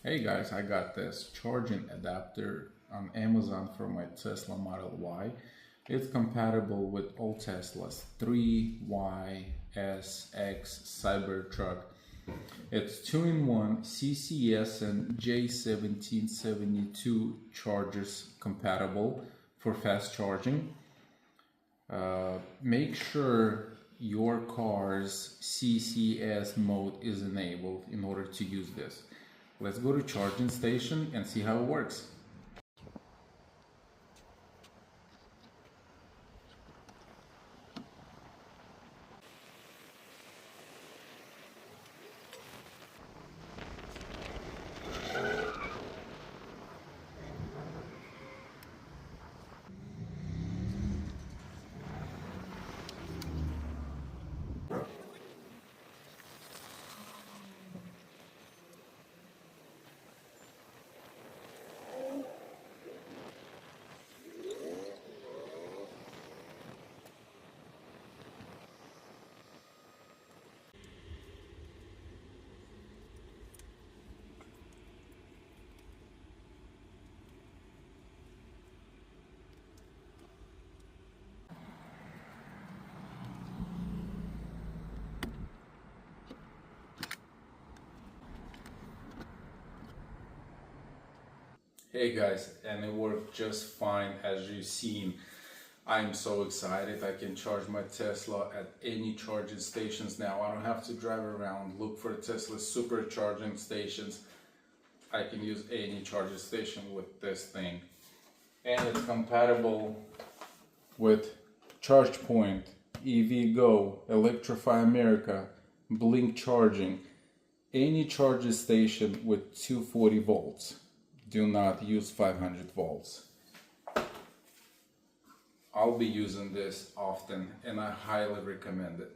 Hey guys, I got this charging adapter on Amazon for my Tesla Model Y. It's compatible with all Teslas 3, Y, S, X, Cybertruck. It's 2-in-1 CCS and J1772 chargers compatible for fast charging. Make sure your car's CCS mode is enabled in order to use this. Let's go to charging station and see how it works. Hey guys, and it worked just fine as you've seen. I'm so excited. I can charge my Tesla at any charging stations now. I don't have to drive around, look for Tesla supercharging stations. I can use any charging station with this thing. And it's compatible with ChargePoint, EVgo, Electrify America, Blink Charging, any charging station with 240 volts. Do not use 500 volts. I'll be using this often and I highly recommend it.